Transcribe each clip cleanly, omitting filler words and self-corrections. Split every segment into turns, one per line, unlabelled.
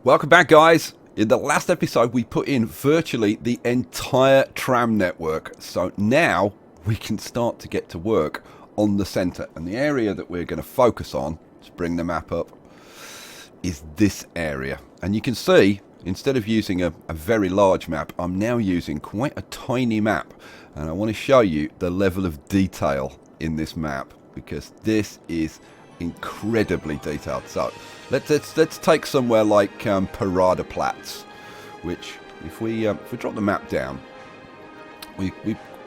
Welcome back, guys. In the last episode, we put in virtually the entire tram network. So now we can start to get to work on the centre. And the area that we're going to focus on, let's bring the map up, is this area. And you can see, instead of using a very large map, I'm now using quite a tiny map. And I want to show you the level of detail in this map, because this is incredibly detailed. So let's take somewhere like Paradeplatz, which if we drop the map down, we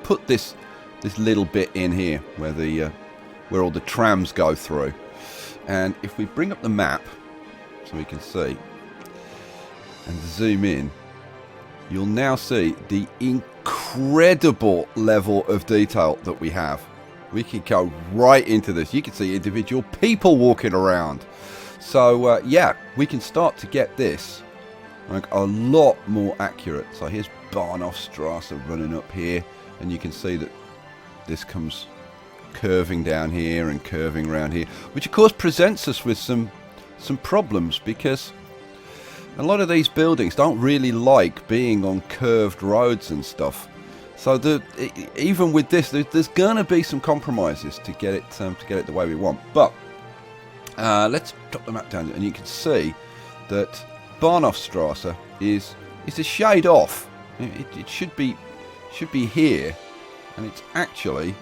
put this little bit in here where all the trams go through, and if we bring up the map so we can see and zoom in, you'll now see the incredible level of detail that we have. We can go right into this. You can see individual people walking around. So, yeah, we can start to get this like a lot more accurate. So here's Bahnhofstrasse running up here. And you can see that this comes curving down here and curving around here. Which, of course, presents us with some problems, because a lot of these buildings don't really like being on curved roads and stuff. So even with this, there's going to be some compromises to get it the way we want. But let's drop the map down, and you can see that Bahnhofstrasse is a shade off. It should be here, and it's actually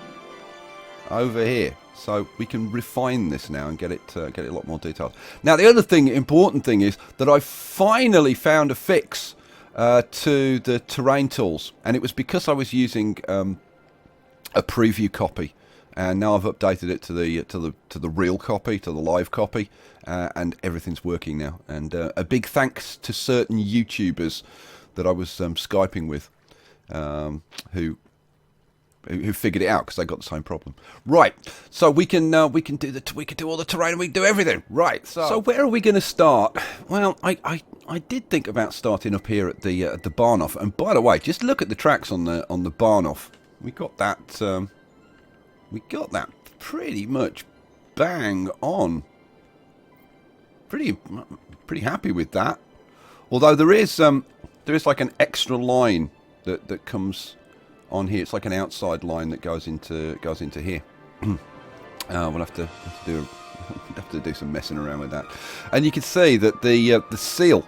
over here. So we can refine this now and get it a lot more detailed. Now, the other important thing is that I finally found a fix to the terrain tools, and it was because I was using a preview copy, and now I've updated it to the real copy, to the live copy, and everything's working now. And a big thanks to certain YouTubers that I was Skyping with, who figured it out, because they got the same problem. Right, so we can do all the terrain, and we can do everything. Right, so where are we going to start? Well, I did think about starting up here at the Bahnhof. And by the way, just look at the tracks on the Bahnhof. We got that pretty much bang on. Pretty happy with that. Although there is like an extra line that comes on here. It's like an outside line that goes into here. We'll have to do some messing around with that. And you can see that the seal.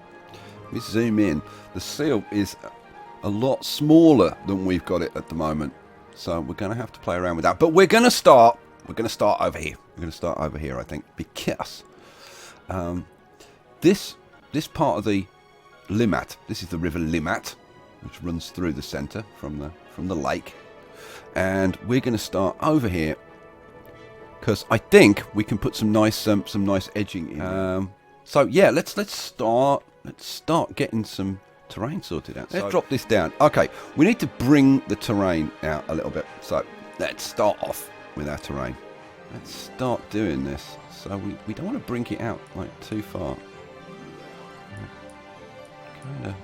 We zoom in. The seal is a lot smaller than we've got it at the moment. So we're going to have to play around with that. But we're going to start over here. We're going to start over here, I think, because this part of the Limmat, this is the river Limmat, which runs through the centre from the lake, and we're going to start over here because I think we can put some nice edging in. So yeah, let's start getting some terrain sorted out. Let's drop this down. Okay, we need to bring the terrain out a little bit. So let's start off with our terrain. Let's start doing this. So we don't want to bring it out like too far. Kind of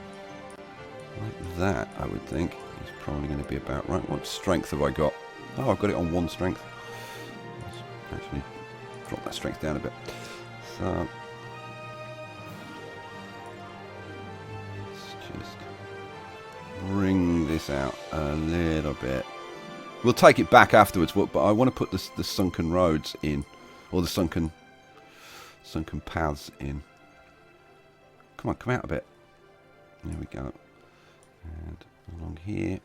like that, I would think. It's probably going to be about right. What strength have I got? Oh, I've got it on 1 strength. Let's actually drop that strength down a bit. So bring this out a little bit. We'll take it back afterwards, but I want to put the sunken roads in, or the sunken paths in. Come on, come out a bit. There we go. And along here,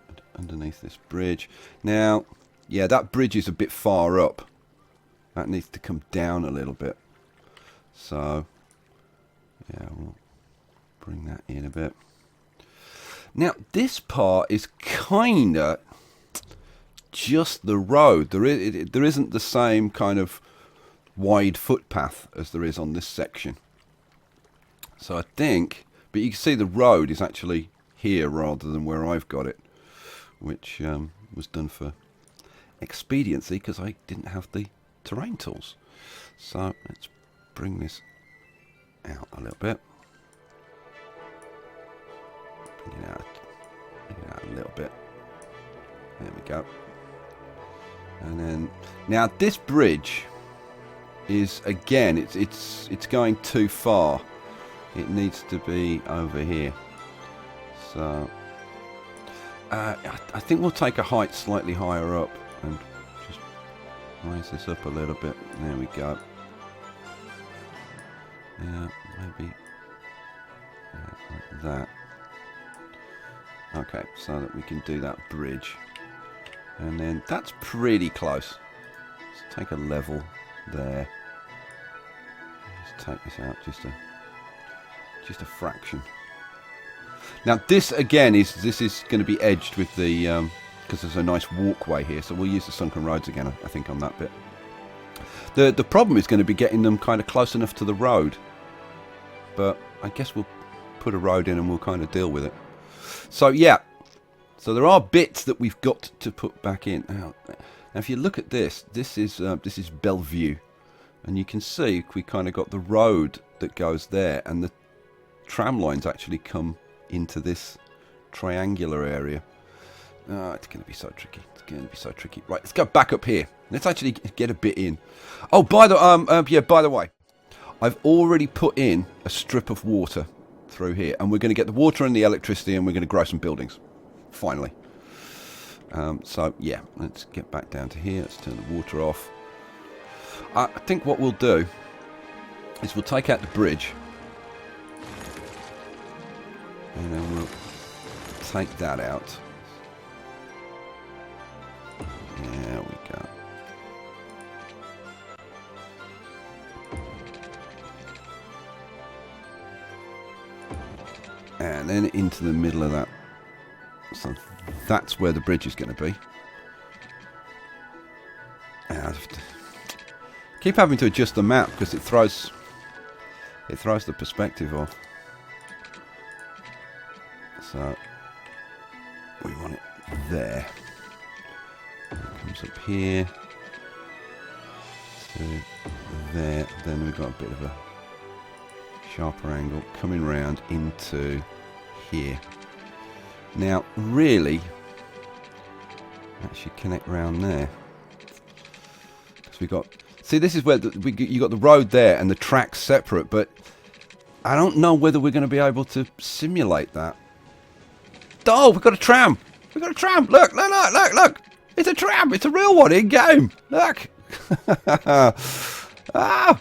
and underneath this bridge. Now, yeah, that bridge is a bit far up. That needs to come down a little bit. So, yeah, we'll bring that in a bit. Now, this part is kind of just the road. There isn't the same kind of wide footpath as there is on this section. So I think, but you can see the road is actually here rather than where I've got it, which was done for expediency because I didn't have the terrain tools. So let's bring this out a little bit. Bring it out a little bit. There we go. And then now this bridge is, again, it's going too far. it needs to be over here. So I think we'll take a height slightly higher up and just raise this up a little bit. There we go. Yeah, maybe like that. Okay, so that we can do that bridge. And then that's pretty close. Let's take a level there. Let's take this out just a fraction. Now this again is going to be edged with the because there's a nice walkway here, so we'll use the sunken roads again, I think, on that bit. The problem is going to be getting them kind of close enough to the road, but I guess we'll put a road in and we'll kind of deal with it. So yeah, so there are bits that we've got to put back in. Now if you look at this is Bellevue, and you can see we kind of got the road that goes there, and the tram lines actually come into this triangular area. It's going to be so tricky. It's going to be so tricky. Right, let's go back up here. Let's actually get a bit in. Oh, by the way, I've already put in a strip of water through here, and we're going to get the water and the electricity, and we're going to grow some buildings. Finally. So yeah, let's get back down to here. Let's turn the water off. I think what we'll do is we'll take out the bridge, and then we'll take that out. There we go. And then into the middle of that. So that's where the bridge is going to be. And I have to keep having to adjust the map because it throws the perspective off. So we want it there. It comes up here to there. Then we've got a bit of a sharper angle coming round into here. Now, really, that should connect round there. Because we got, see, this is where you got the road there and the tracks separate, but I don't know whether we're going to be able to simulate that. Oh, we've got a tram. We've got a tram. Look, look, look, look, look. It's a tram. It's a real one in game. Look. Ah.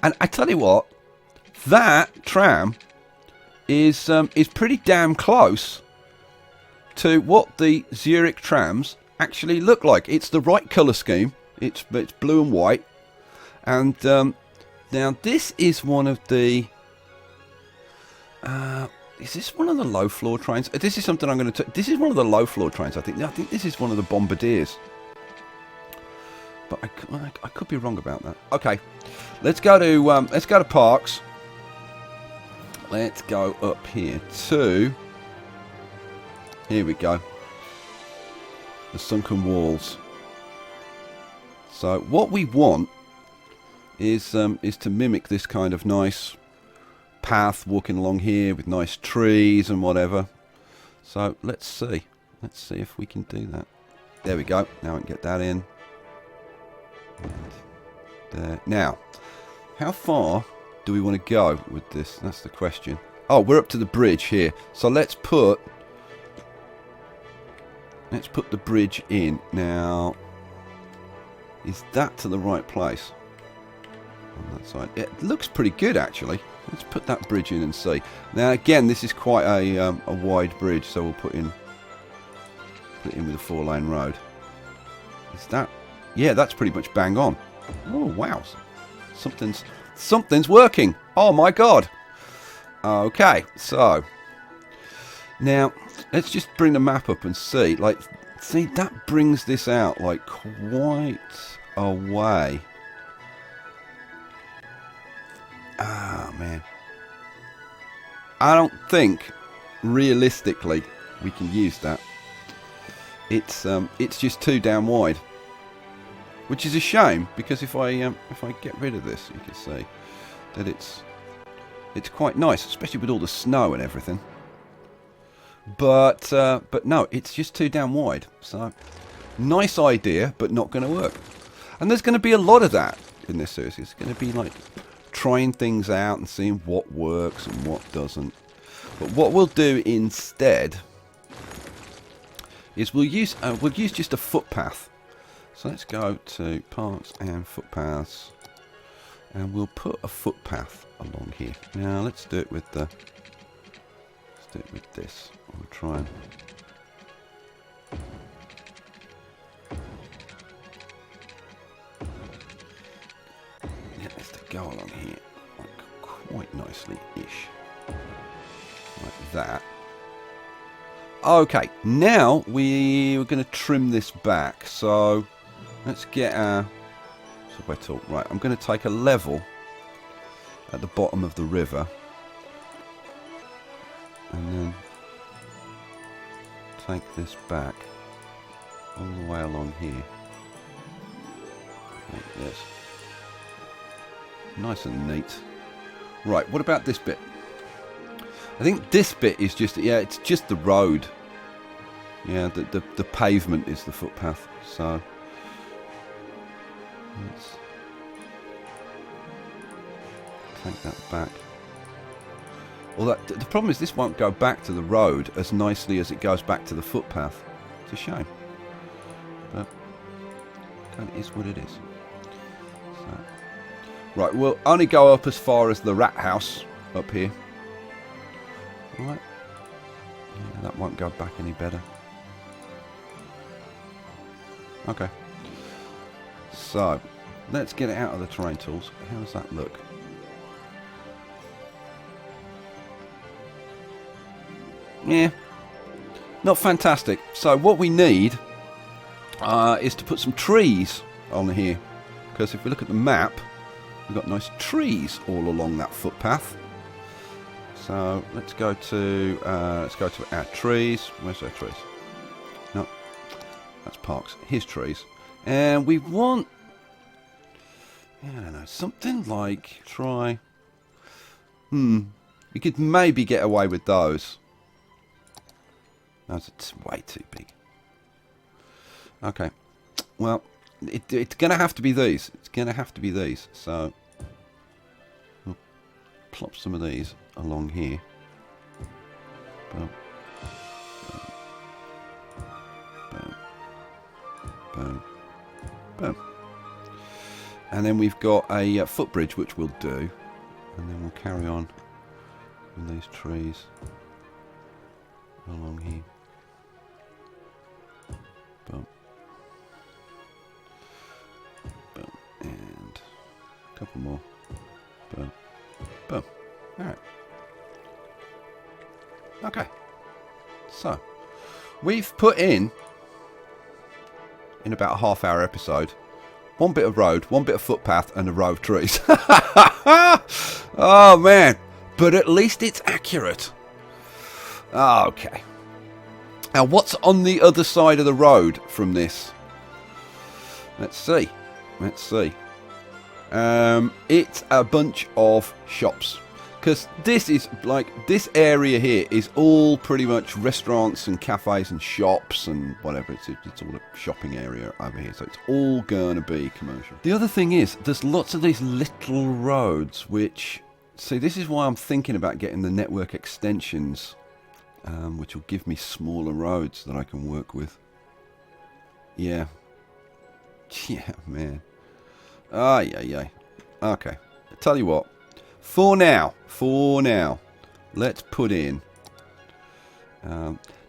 And I tell you what, that tram is pretty damn close to what the Zurich trams actually look like. It's the right colour scheme. It's blue and white. And now this is one of the. Is this one of the low floor trains? This is something I'm going to. This is one of the low floor trains. I think this is one of the bombardiers. But I could be wrong about that. Okay, let's go to parks. Let's go up here to. Here we go. The Sunken Walls. So what we want is to mimic this kind of nice path walking along here with nice trees and whatever. So let's see if we can do that. There we go. Now I can get that in. And there. Now, how far do we want to go with this? That's the question. Oh, we're up to the bridge here. So let's put the bridge in. Now, is that to the right place? On that side. It looks pretty good actually. Let's put that bridge in and see. Now again, this is quite a wide bridge, so we'll put it in with a 4-lane road. Is that? Yeah, that's pretty much bang on. Oh wow, something's working. Oh my god. Okay, so now let's just bring the map up and see. Like, see, that brings this out like quite a way. Ah, man. I don't think, realistically, we can use that. It's just too damn wide. Which is a shame, because if I get rid of this, you can see that it's quite nice, especially with all the snow and everything. But no, it's just too damn wide. So, nice idea, but not going to work. And there's going to be a lot of that in this series. It's going to be like trying things out and seeing what works and what doesn't. But what we'll do instead is we'll use just a footpath. So let's go to parks and footpaths, and we'll put a footpath along here. Now let's do it with this. I'll try and get this to go along here like quite nicely-ish, like that. Okay, now we're going to trim this back. So let's get our subway tool. Right, I'm going to take a level at the bottom of the river, and then take this back all the way along here, like this. Nice and neat. Right, what about this bit? I think this bit is just, yeah, it's just the road. Yeah, the pavement is the footpath. So let's take that back. Well, the problem is this won't go back to the road as nicely as it goes back to the footpath. It's a shame, but it is what it is. So, right, we'll only go up as far as the rat house up here. Right, yeah, that won't go back any better. Okay, so let's get it out of the terrain tools. How does that look? Yeah, not fantastic. So what we need is to put some trees on here, because if we look at the map, we've got nice trees all along that footpath. So let's go to our trees. Where's our trees? No, that's parks. Here's trees, and we want, I don't know, something like try. We could maybe get away with those. It's way too big. Okay, well, it's going to have to be these. It's going to have to be these. So we'll plop some of these along here. Boom. Boom. Boom. Boom. And then we've got a footbridge, which we'll do. And then we'll carry on with these trees along here. Boom. Boom. And a couple more. Boom. Boom. Alright. Okay. So, we've put in about a half-hour episode, one bit of road, one bit of footpath, and a row of trees. Oh, man. But at least it's accurate. Okay. Now, what's on the other side of the road from this? Let's see. Let's see. It's a bunch of shops. Because this is, like, this area here is all pretty much restaurants and cafes and shops and whatever. It's all a shopping area over here. So it's all going to be commercial. The other thing is, there's lots of these little roads, which... See, this is why I'm thinking about getting the network extensions, which will give me smaller roads that I can work with. Yeah. Yeah, man. Ah, yeah. Okay. I tell you what. For now, let's put in.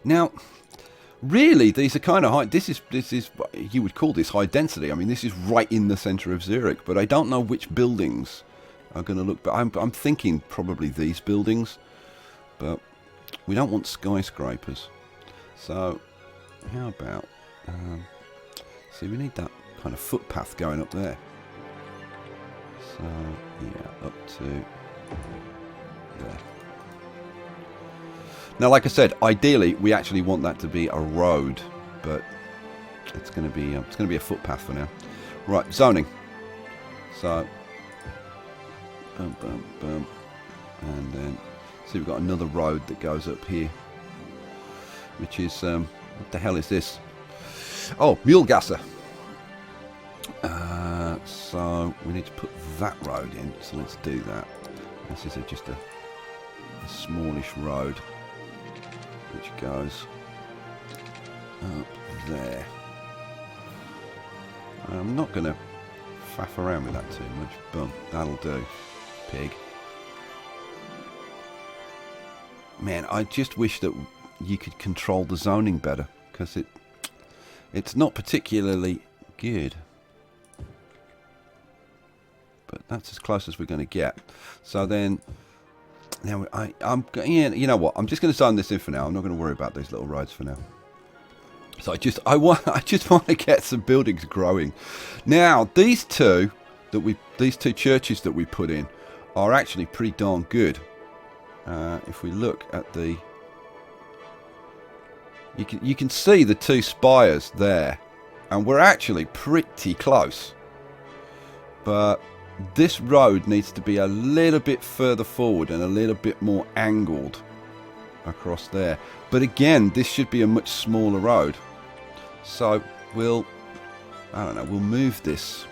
Now, really, these are kind of high. This is you would call this high density. I mean, this is right in the centre of Zurich, but I don't know which buildings are going to look. But I'm thinking probably these buildings, but we don't want skyscrapers. So, how about? See, we need that kind of footpath going up there. So, yeah, up to there. Now, like I said, ideally, we actually want that to be a road, but it's going to be a footpath for now. Right, zoning. So, boom, boom, boom, and then see, we've got another road that goes up here, which is what the hell is this? Oh, Mulegasser. So we need to put that road in. So let's do that. This is just a smallish road which goes up there. I'm not going to faff around with that too much, but that'll do. Pig. Man, I just wish that you could control the zoning better, because it's not particularly good. But that's as close as we're going to get. So then, now yeah, you know what? I'm just going to zone this in for now. I'm not going to worry about these little roads for now. So I just want to get some buildings growing. Now these two churches that we put in are actually pretty darn good. If we look at the, you can see the two spires there, and we're actually pretty close. But this road needs to be a little bit further forward and a little bit more angled across there. But again, this should be a much smaller road. So we'll move this.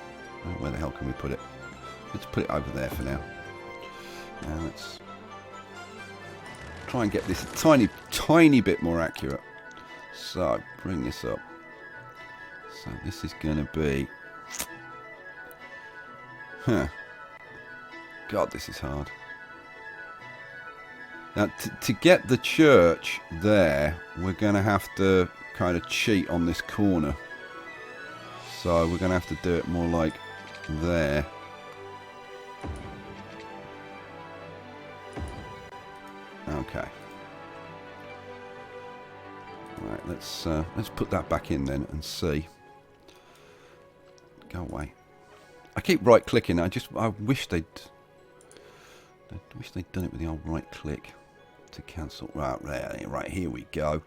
Where the hell can we put it? Let's put it over there for now. And let's try and get this a tiny bit more accurate. So bring this up. So this is going to be, God, this is hard. Now to get the church there, we're going to have to kind of cheat on this corner. So we're going to have to do it more like there. Okay. Right, let's put that back in then and see. Go away. I keep right clicking. I wish they'd done it with the old right click to cancel. Right, here we go.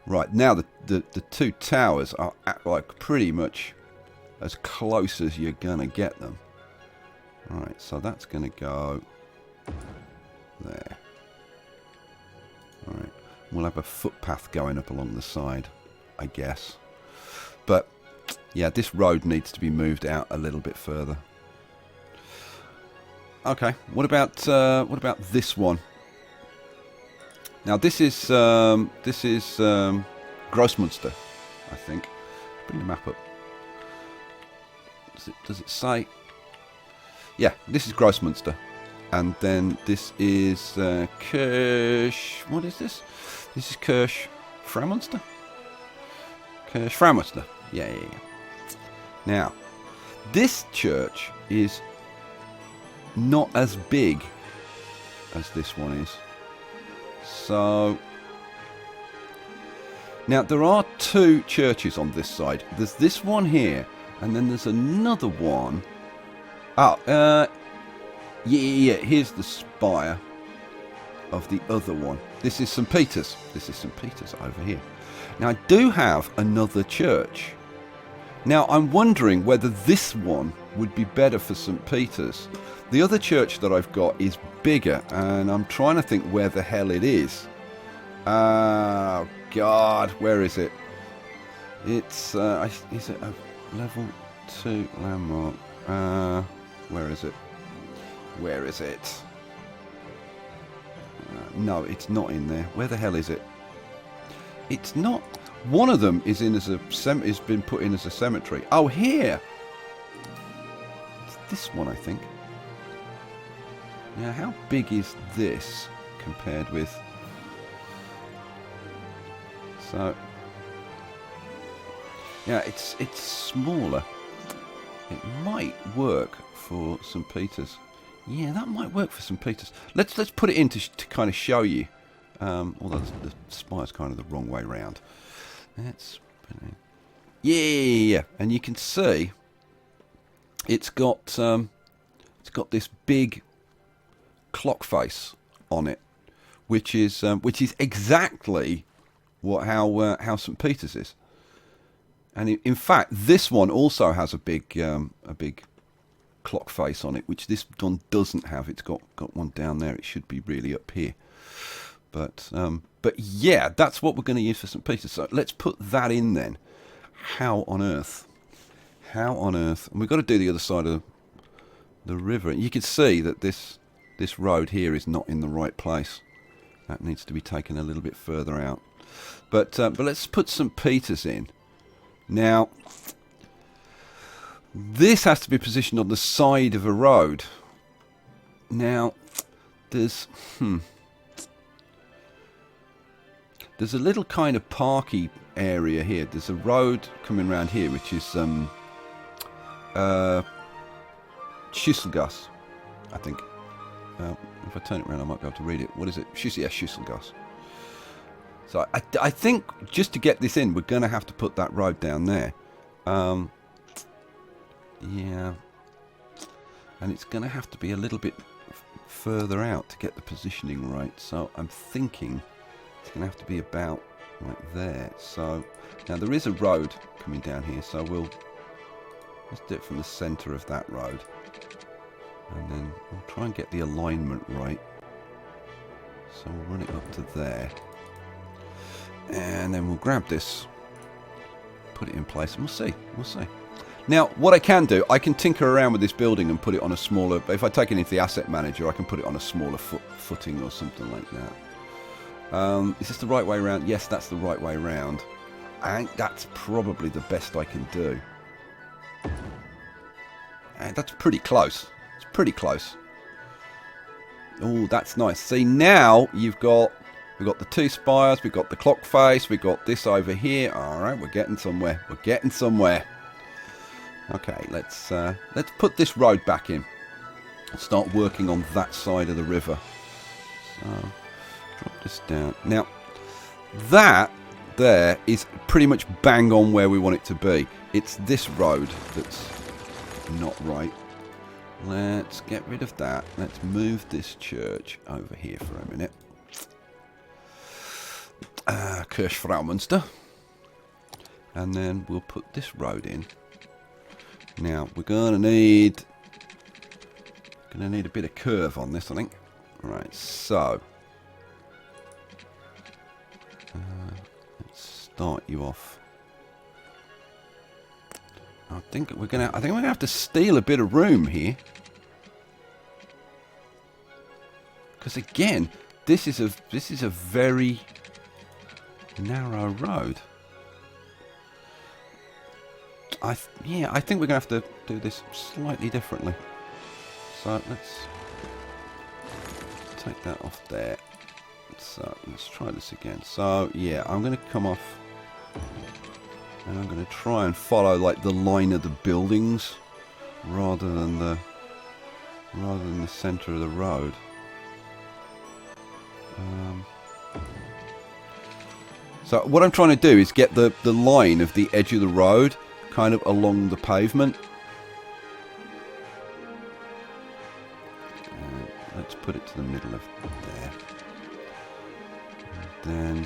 Right, now the two towers are at like pretty much as close as you're gonna get them. Right, so that's gonna go there. Alright, we'll have a footpath going up along the side, I guess. But yeah, this road needs to be moved out a little bit further. Okay, what about this one? Now this is Grossmunster, I think. Bring the map up. Does it say? Yeah, this is Grossmunster. And then this is Kirsch. What is this? This is Kirsch Framunster? Kirsch Framunster. Yeah. Now, this church is not as big as this one is. So, now there are two churches on this side. There's this one here, and then there's another one. Yeah, here's the spire of the other one. This is St. Peter's. This is St. Peter's over here. Now, I do have another church. Now, I'm wondering whether this one would be better for St. Peter's. The other church that I've got is bigger, and I'm trying to think where the hell it is. Oh, God, where is it? It's, is it a level 2 landmark? Where is it? Where is it? No, it's not in there. Where the hell is it? It's not. One of them is in as a has been put in as a cemetery. Oh, here. It's this one, I think. Now, how big is this compared with? So, yeah, it's smaller. It might work for St. Peter's. Yeah, that might work for St. Peter's. Let's put it in to kind of show you. Although the spire's kind of the wrong way round. Let's put it in. Yeah, and you can see it's got this big clock face on it, which is exactly how St. Peter's is. And in fact, this one also has a big clock face on it, which this one doesn't have. It's got one down there. It should be really up here. But yeah, that's what we're going to use for St. Peter's. So let's put that in then. How on earth How on earth? And we've got to do the other side of the river. You can see that this road here is not in the right place. That needs to be taken a little bit further out. But let's put St. Peter's in. Now, this has to be positioned on the side of a road. Now, there's a little kind of parky area here. There's a road coming around here, which is Schüsselgasse, I think. If I turn it around, I might be able to read it. What is it? Yeah, Schüsselgasse. So I think just to get this in, we're going to have to put that road down there. Yeah. And it's going to have to be a little bit further out to get the positioning right. So I'm thinking it's going to have to be about right there. So now there is a road coming down here. So let's do it from the centre of that road. And then we'll try and get the alignment right. So we'll run it up to there. And then we'll grab this, put it in place, and we'll see. Now, what I can do, I can tinker around with this building and put it on a smaller, if I take it into the asset manager, I can put it on a smaller footing or something like that. Is this the right way around? Yes, that's the right way around. I think that's probably the best I can do. And that's pretty close. It's pretty close. Oh, that's nice. See, now we've got the two spires, we've got the clock face, we've got this over here. All right, we're getting somewhere. We're getting somewhere. Okay, let's put this road back in and start working on that side of the river. So, drop this down. Now, that there is pretty much bang on where we want it to be. It's this road that's not right. Let's get rid of that. Let's move this church over here for a minute. Kirchfraumunster. And then we'll put this road in. Now we're gonna need a bit of curve on this, I think. Right, so let's start you off. I think we're gonna have to steal a bit of room here, because again, this is a very narrow road. I think we're going to have to do this slightly differently. So let's take that off there. So let's try this again. So yeah, I'm going to come off and I'm going to try and follow like the line of the buildings rather than the center of the road. So what I'm trying to do is get the line of the edge of the road kind of along the pavement. Let's put it to the middle of there. And then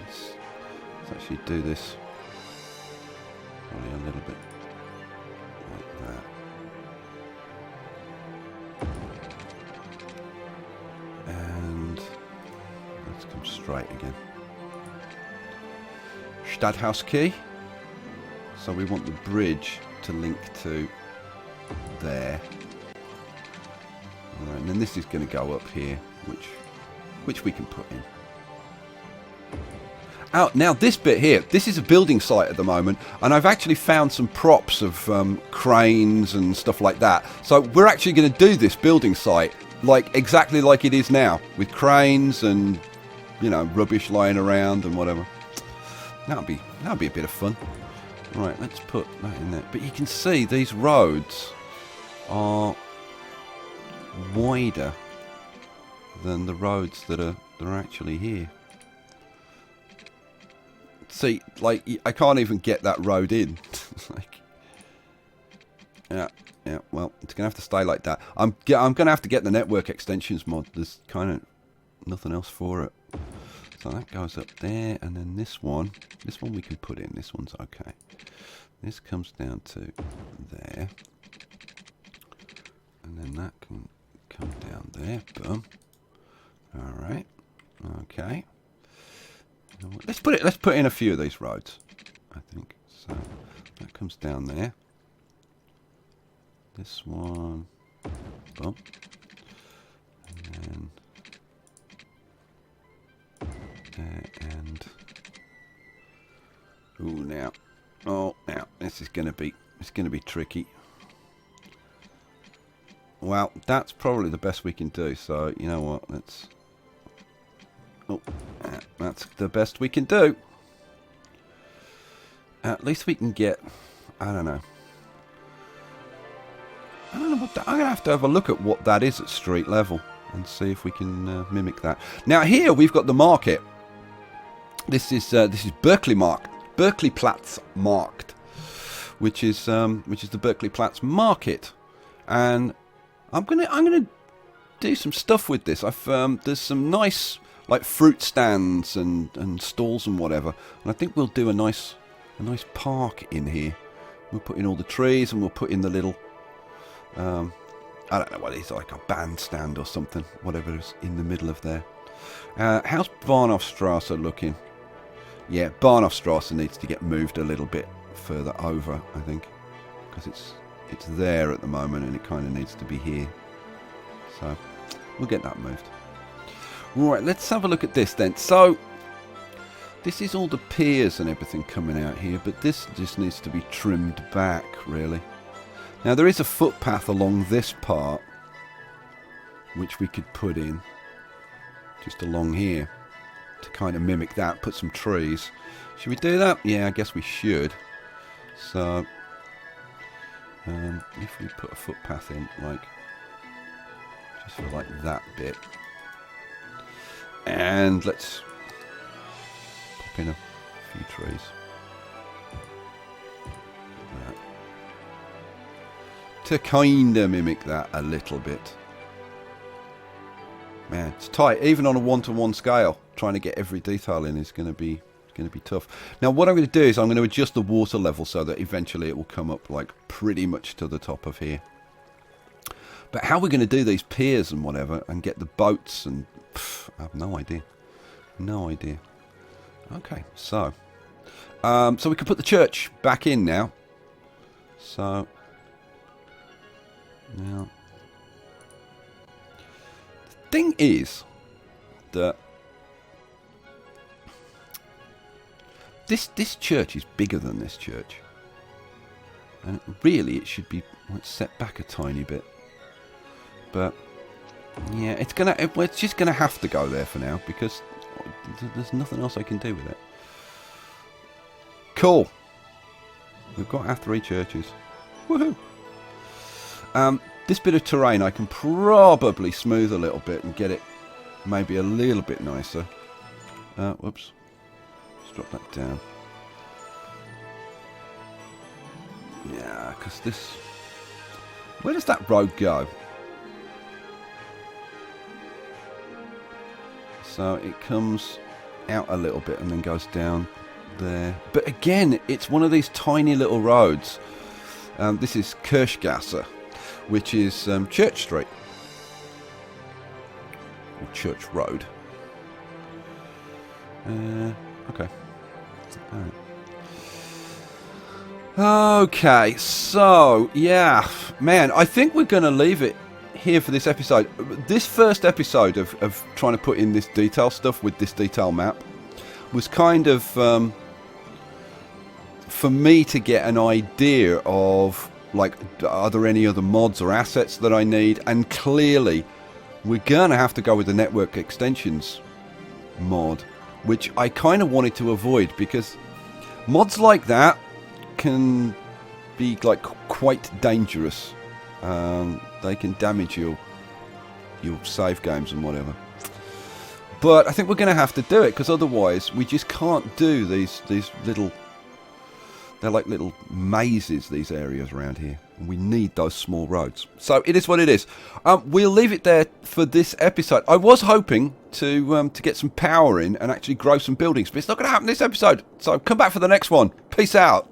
let's actually do this probably a little bit like that. And let's come straight again. Stadthaus key. So we want the bridge to link to there. Alright, and then this is going to go up here, which we can put in. Now this bit here, this is a building site at the moment, and I've actually found some props of cranes and stuff like that. So we're actually going to do this building site like exactly like it is now, with cranes and, you know, rubbish lying around and whatever. That'll be a bit of fun. Right, let's put that in there. But you can see these roads are wider than the roads that are actually here. See, like, I can't even get that road in. Like, yeah, well, it's gonna have to stay like that. I'm gonna have to get the network extensions mod. There's kind of nothing else for it. So that goes up there, and then this one we can put in. This one's okay. This comes down to there, and then that can come down there. Boom. All right. Okay. Let's put in a few of these roads. I comes down there. This one. Boom. And then and ooh, now. Oh, now this is gonna be tricky. Well, that's probably the best we can do. So you know what? Let's. Oh, that's the best we can do. At least we can get. I don't know what that, I'm gonna have to have a look at what that is at street level and see if we can mimic that. Now here we've got the market. This is Berkeley Platz marked, which is the Berkeley Platz market, and I'm gonna do some stuff with this. There's some nice like fruit stands and stalls and whatever, and I think we'll do a nice park in here. We'll put in all the trees and we'll put in the little I don't know what it is, like a bandstand or something, whatever is in the middle of there. How's Bahnhofstrasse looking? Yeah, Bahnhofstrasse needs to get moved a little bit further over, I think, because it's there at the moment and it kind of needs to be here. So we'll get that moved. Right, let's have a look at this then. So this is all the piers and everything coming out here, but this just needs to be trimmed back, really. Now there is a footpath along this part, which we could put in just along here to kind of mimic that, put some trees. Should we do that? Yeah, I guess we should. So if we put a footpath in, like, just for like that bit, and let's pop in a few trees. To kind of mimic that a little bit. Man, it's tight. Even on a 1-to-1 scale, trying to get every detail in is going to be tough. Now, what I'm going to do is I'm going to adjust the water level so that eventually it will come up like pretty much to the top of here. But how we're going to do these piers and whatever and get the boats and I have no idea. No idea. Okay, so we can put the church back in now. So now, the thing is that this church is bigger than this church, and really it should be set back a tiny bit. But yeah, it's just gonna have to go there for now because there's nothing else I can do with it. Cool. We've got our 3 churches. Woohoo! This bit of terrain I can probably smooth a little bit and get it maybe a little bit nicer. Whoops. Let's drop that down. Yeah, because this... Where does that road go? So it comes out a little bit and then goes down there. But again, it's one of these tiny little roads. This is Kirchgasse, which is Church Street, or Church Road. Okay. Okay, so yeah, man, I think we're going to leave it here for this episode. This first episode of trying to put in this detail stuff with this detail map was kind of for me to get an idea of, like, are there any other mods or assets that I need? And clearly we're gonna have to go with the network extensions mod, which I kind of wanted to avoid because mods like that can be like quite dangerous. They can damage your save games and whatever. But I think we're gonna have to do it because otherwise we just can't do these little... They're like little mazes, these areas around here. We need those small roads. So it is what it is. We'll leave it there for this episode. I was hoping to get some power in and actually grow some buildings, but it's not going to happen this episode. So come back for the next one. Peace out.